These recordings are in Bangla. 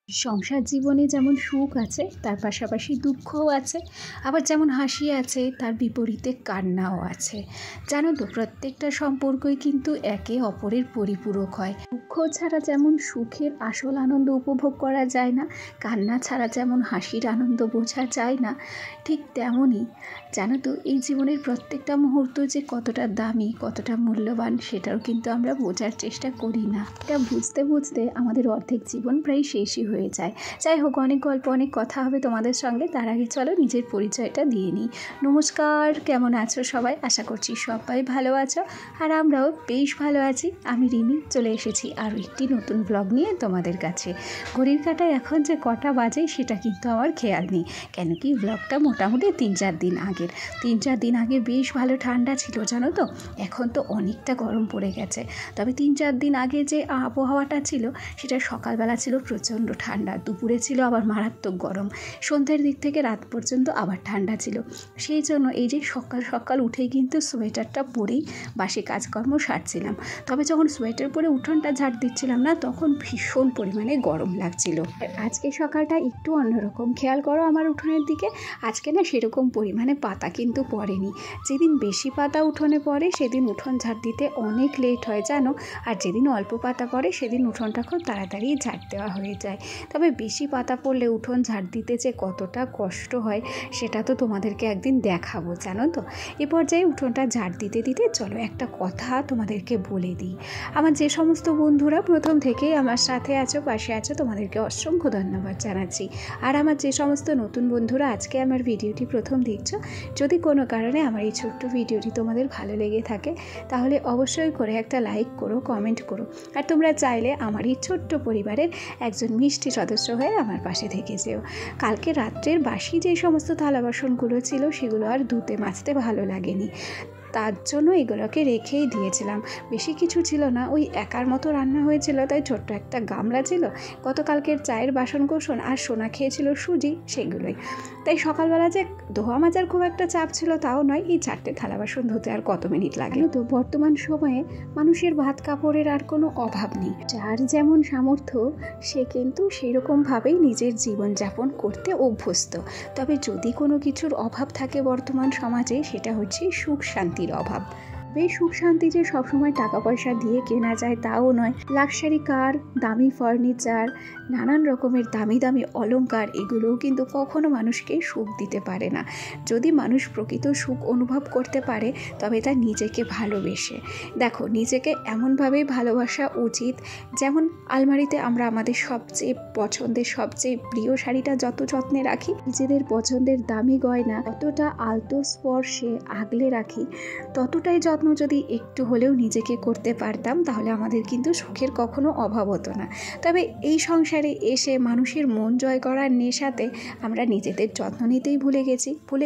সংসার জীবনে যেমন সুখ আছে তার পাশাপাশি দুঃখও আছে, আবার যেমন হাসি আছে তার বিপরীতে কান্নাও আছে। জানো তো, প্রত্যেকটা সম্পর্কই কিন্তু একে অপরের পরিপূরক হয়। দুঃখ ছাড়া যেমন সুখের আসল আনন্দ উপভোগ করা যায় না, কান্না ছাড়া যেমন হাসির আনন্দ বোঝা যায় না, ঠিক তেমনই জানো তো এই জীবনের প্রত্যেকটা মুহূর্ত যে কতটা দামি, কতটা মূল্যবান, সেটাও কিন্তু আমরা বোঝার চেষ্টা করি না। এটা বুঝতে বুঝতে আমাদের অর্ধেক জীবন প্রায় শেষই হয়ে যায়। যাই হোক, অনেক গল্প, অনেক কথা হবে তোমাদের সঙ্গে। তার আগে চলো নিজের পরিচয়টা দিয়ে নিই। নমস্কার, কেমন আছো সবাই? আশা করছি সবাই ভালো আছো, আর আমরাও বেশ ভালো আছি। আমি রিমি চলে এসেছি আরও একটি নতুন ব্লগ নিয়ে তোমাদের কাছে। ঘড়ির কাঁটায় এখন যে কটা বাজে সেটা কিন্তু আমার খেয়াল নেই, কেন কি ব্লগটা মোটামুটি 3-4 দিন আগের। 3-4 দিন আগে বেশ ভালো ঠান্ডা ছিল জানো তো, এখন তো অনেকটা গরম পড়ে গেছে। তবে 3-4 দিন আগে যে আবহাওয়াটা ছিল সেটা সকালবেলা ছিল প্রচণ্ড ঠান্ডা, দুপুরে ছিল আবার মারাত্মক গরম, সন্ধ্যের দিক থেকে রাত পর্যন্ত আবার ঠান্ডা ছিল। সেই জন্য এই যে সকাল সকাল উঠেই কিন্তু সোয়েটারটা পরেই বাসি কাজকর্ম সারছিলাম। তবে যখন সোয়েটার পরে উঠোনটা ঝাড় দিচ্ছিলাম না, তখন ভীষণ পরিমাণে গরম লাগছিল। আজকে সকালটা একটু অন্যরকম, খেয়াল করো আমার উঠোনের দিকে। আজকে না সেরকম পরিমাণে পাতা কিন্তু পড়েনি। যেদিন বেশি পাতা উঠোনে পড়ে সেদিন উঠোন ঝাড় দিতে অনেক লেট হয় জানো, আর যেদিন অল্প পাতা পড়ে সেদিন উঠোনটা খুব তাড়াতাড়ি ঝাড় দেওয়া হয়ে যায়। তবে বেশি পাতা পড়লে উঠোন ঝাড় দিতে যে কতটা কষ্ট হয় সেটা তো তোমাদেরকে একদিন দেখাবো জানো তো। এ পর্যায়ে উঠোনটা ঝাড় দিতে দিতে চলো একটা কথা তোমাদেরকে বলে দিই। আমার যে সমস্ত বন্ধুরা প্রথম থেকেই আমার সাথে আছো, পাশে আছো, তোমাদেরকে অসংখ্য ধন্যবাদ জানাচ্ছি। আর আমার যে সমস্ত নতুন বন্ধুরা আজকে আমার ভিডিওটি প্রথম দেখছো, যদি কোনো কারণে আমার এই ছোট্ট ভিডিওটি তোমাদের ভালো লেগে থাকে তাহলে অবশ্যই করে একটা লাইক করো, কমেন্ট করো। আর তোমরা চাইলে আমার এই ছোট্ট পরিবারের একজন মিষ্টি সদস্য হয়ে আমার পাশে থেকে যেও। কালকে রাত্রের বাসি যে সমস্ত থালা বাসনগুলো ছিল সেগুলো আর ধুতে মাজতে ভালো লাগেনি, তার জন্য এগুলোকে রেখেই দিয়েছিলাম। বেশি কিছু ছিল না, ওই একার মতো রান্না হয়েছিল, তাই ছোট্ট একটা গামলা ছিল, গতকালকের চায়ের বাসন কোসন আর সোনা খেয়েছিল সুজি, সেগুলোই। তাই সকালবেলা যে ধোয়া মাজার খুব একটা চাপ ছিল তাও নয়, এই 4টে থালা বাসন ধুতে আর কত মিনিট লাগে। তো বর্তমান সময়ে মানুষের ভাত কাপড়ের আর কোনো অভাব নেই, যার যেমন সামর্থ্য সে কিন্তু সেরকমভাবেই নিজের জীবনযাপন করতে অভ্যস্ত। তবে যদি কোনো কিছুর অভাব থাকে বর্তমান সমাজে, সেটা হচ্ছে সুখ শান্তির অভাব। বেশ সুখ শান্তি যে সবসময় টাকা পয়সা দিয়ে কেনা যায় তাও নয়। লাক্সারি কার, দামি ফার্নিচার, নানান রকমের দামি দামি অলংকার, এগুলোও কিন্তু কখনো মানুষকে সুখ দিতে পারে না। যদি মানুষ প্রকৃত সুখ অনুভব করতে পারে তবে তা নিজেকে ভালোবেসে। দেখো, নিজেকে এমনভাবেই ভালোবাসা উচিত, যেমন আলমারিতে আমরা আমাদের সবচেয়ে পছন্দের, সবচেয়ে প্রিয় শাড়িটা যত যত্নে রাখি, নিজেদের পছন্দের দামি গয়না ততটা আলতো স্পর্শে আগলে রাখি, ততটাই যত্ন যদি একটু হলেও নিজেকে করতে পারতাম তাহলে আমাদের কিন্তু সুখের কখনো অভাব হতো না। তবে এই সংসারে এসে মানুষের মন জয় করার নেশাতে আমরা নিজেদের যত্ন নিতেই ভুলে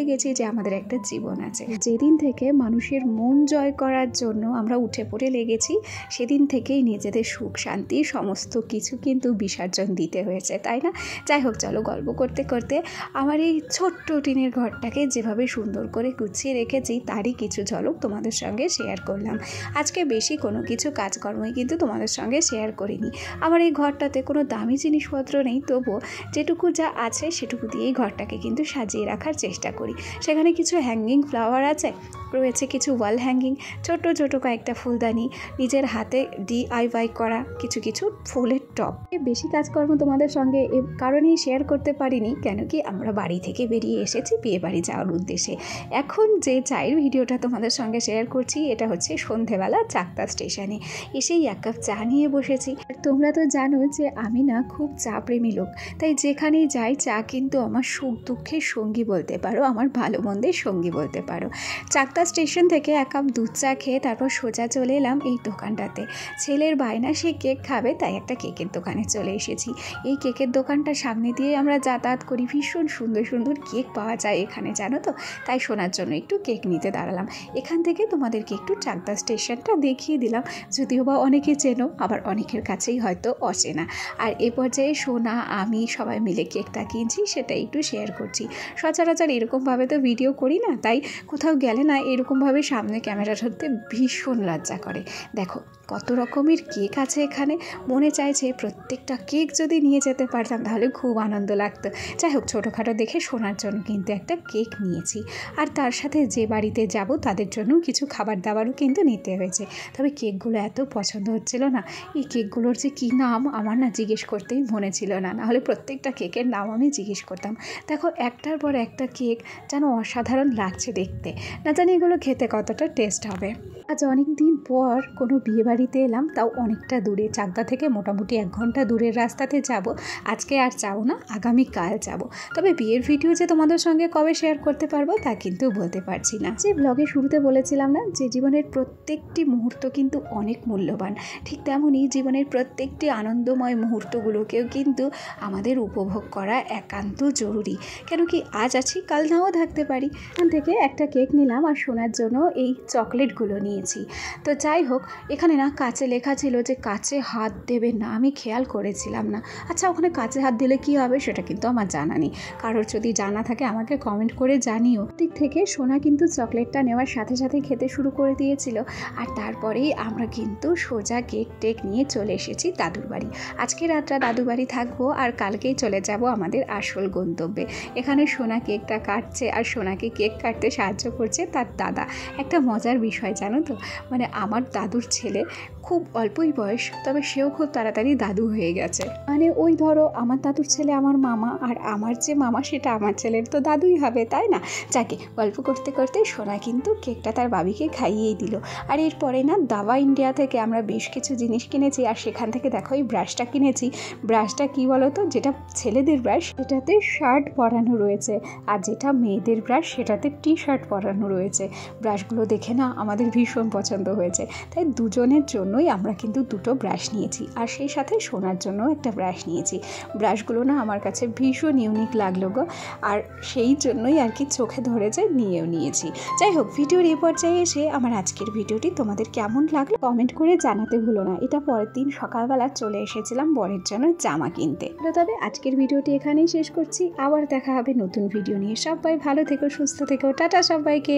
গেছি যে আমাদের একটা জীবন আছে। যেদিন থেকে মানুষের মন জয় করার জন্য আমরা উঠে পড়ে লেগেছি, সেদিন থেকেই নিজেদের সুখ শান্তি সমস্ত কিছু কিন্তু বিসর্জন দিতে হয়েছে, তাই না? যাই হোক, চলো গল্প করতে করতে আমার এই ছোট্ট টিনের ঘরটাকে যেভাবে সুন্দর করে গুছিয়ে রেখেছি তারই কিছু ঝলক তোমাদের সঙ্গে শেয়ার করলাম। আজকে বেশি কোনো কিছু কাজকর্মই কিন্তু তোমাদের সঙ্গে শেয়ার করিনি। আমার এই ঘরটাতে কোনো দামি জিনিসপত্র নেই, তবুও যেটুকু যা আছে সেটুকু দিয়েই ঘরটাকে কিন্তু সাজিয়ে রাখার চেষ্টা করি। সেখানে কিছু হ্যাঙ্গিং ফ্লাওয়ার আছে, রয়েছে কিছু ওয়াল হ্যাঙ্গিং, ছোট ছোট কয়েকটা ফুলদানি, নিজের হাতে DIY করা কিছু কিছু ফুলের টব। বেশি কাজকর্ম তোমাদের সঙ্গে এ কারণেই শেয়ার করতে পারিনি, কেন কি আমরা বাড়ি থেকে বেরিয়ে এসেছি বিয়ে বাড়ি যাওয়ার উদ্দেশ্যে। এখন যে চায়ের ভিডিওটা তোমাদের সঙ্গে শেয়ার করছি এটা হচ্ছে সন্ধেবেলা চাকদা স্টেশনে এসেই 1 কাপ চা নিয়ে বসেছি। আর তোমরা তো জানো যে আমি না খুব চা প্রেমী লোক, তাই যেখানেই যাই চা কিন্তু আমার সুখ দুঃখের সঙ্গী বলতে পারো, আমার ভালো মন্দের সঙ্গী বলতে পারো। চাকদা স্টেশন থেকে 1 কাপ দুধ চা খেয়ে তারপর সোজা চলে এলাম এই দোকানটাতে। ছেলের বায়না, সে কেক খাবে, তাই একটা কেকের দোকানে চলে এসেছি। এই কেকের দোকানটার সামনে দিয়ে আমরা যাতায়াত করি, ভীষণ সুন্দর সুন্দর কেক পাওয়া যায় এখানে জানো তো, তাই শোনার জন্য একটু কেক নিতে দাঁড়ালাম। এখান থেকে তোমাদেরকে একটু চাকদা স্টেশনটা দেখিয়ে দিলাম, যদিও বা অনেকে চেনো, আবার অনেকের কাছেই হয়তো অচেনা। আর এ পর্যায়ে সোনা, আমি সবাই মিলে কেকটা কিনছি, সেটা একটু শেয়ার করছি। সচরাচর এরকমভাবে তো ভিডিও করি না, তাই কোথাও গেলে না এরকমভাবে সামনে ক্যামেরা ধরতে ভীষণ লজ্জা করে। দেখো কত রকমের কেক আছে এখানে। মনে চাইছে প্রত্যেকটা কেক যদি নিয়ে যেতে পারতাম তাহলে খুব আনন্দ লাগতো। যাই হোক, ছোটোখাটো দেখে সোনার জন্য কিন্তু একটা কেক নিয়েছি, আর তার সাথে যে বাড়িতে যাব তাদের জন্য কিছু খাবার দাবারও কিন্তু নিতে হয়েছে। তবে কেকগুলো এত পছন্দ হচ্ছিল না, এই কেকগুলোর যে কী নাম আমার না জিজ্ঞেস করতেই মনে ছিল না, নাহলে প্রত্যেকটা কেকের নাম আমি জিজ্ঞেস করতাম। দেখো, একটার পর একটা কেক যেন অসাধারণ লাগছে দেখতে, না জানি এগুলো খেতে কতটা টেস্ট হবে। আজ অনেক দিন পর কোনো বিয়েবাড়িতে এলাম, তাও অনেকটা দূরে, চাকদা থেকে মোটামুটি 1 ঘন্টা দূরের রাস্তাতে যাব। আজকে আর যাবো না, আগামীকাল যাব। তবে বিয়ের ভিডিও যে তোমাদের সঙ্গে কবে শেয়ার করতে পারবো তা কিন্তু বলতে পারছি না। যে ব্লগে শুরুতে বলেছিলাম না যে জীবনের প্রত্যেকটি মুহূর্ত কিন্তু অনেক মূল্যবান, ঠিক তেমনই জীবনের প্রত্যেকটি আনন্দময় মুহূর্তগুলোকেও কিন্তু আমাদের উপভোগ করা একান্ত জরুরি। কেন কি আজ আছি, কাল নাও থাকতে পারি। এখান থেকে একটা কেক নিলাম আর শোনার জন্য এই চকলেটগুলো নিয়েছি। তো যাই হোক, এখানে না কাচে লেখা ছিল যে কাচে হাত দেবে না, আমি খেয়াল করেছিলাম না। আচ্ছা, ওখানে কাচে হাত দিলে কি হবে সেটা কিন্তু আমার জানা নেই, কারোর যদি জানা থাকে আমাকে কমেন্ট করে জানিও। দিক থেকে সোনা কিন্তু চকলেটটা নেওয়ার সাথে সাথে খেতে শুরু করে দিয়েছিল, আর তারপরেই আমরা কিন্তু সোজা কেক টেক নিয়ে চলে এসেছি দাদুর বাড়ি। আজকে রাতটা দাদুর বাড়ি থাকবো, আর কালকেই চলে যাব আমাদের আসল গন্তব্যে। এখানে সোনা কেকটা কাটছে, আর সোনাকে কেক কাটতে সাহায্য করছে তার দাদা। একটা মজার বিষয় জানো তো, মানে আমার দাদুর ছেলে খুব অল্পই বয়স, তবে সেও খুব তাড়াতাড়ি দাদু হয়ে গেছে। মানে ওই ধরো, আমার দাদুর ছেলে আমার মামা, আর আমার যে মামা সেটা আমার ছেলের তো দাদুই হবে, তাই না? যাকে গল্প করতে করতে সোনা কিন্তু কেকটা তার বাবিকে খাইয়েই দিল। আর এরপরে না দাবা ইন্ডিয়া থেকে আমরা বেশ কিছু জিনিস কিনেছি, আর সেখান থেকে দেখো এই ব্রাশটা কিনেছি। ব্রাশটা কি বলো তো, যেটা ছেলেদের ব্রাশ সেটাতে শার্ট পরানো রয়েছে, আর যেটা মেয়েদের ব্রাশ সেটাতে টি শার্ট পরানো রয়েছে। ব্রাশগুলো দেখে না আমাদের ভীষণ পছন্দ হয়েছে, তাই দুজনের জন্যই আমরা কিন্তু 2টো ব্রাশ নিয়েছি, আর সেই সাথে সোনার জন্য একটা ব্রাশ নিয়েছি। ব্রাশগুলো না আমার কাছে ভীষণ ইউনিক লাগলো গো, আর সেই জন্যই আর কি চোখে ধরেছে, নিয়েও নিয়েছি। যাই হোক, ভিডিওর এই পর্যায়ে এসে আমার আজকের ভিডিওটি তোমাদের কেমন লাগলো কমেন্ট করে জানাতে ভুলো না। এটা পরের দিন সকালবেলা চলে এসেছিলাম বরের জন্য জামা কিনতে। তবে আজকের ভিডিওটি এখানেই শেষ করছি, আবার দেখা হবে নতুন ভিডিও নিয়ে। সবাই ভালো থেকো, সুস্থ থেকো, টাটা সবাইকে।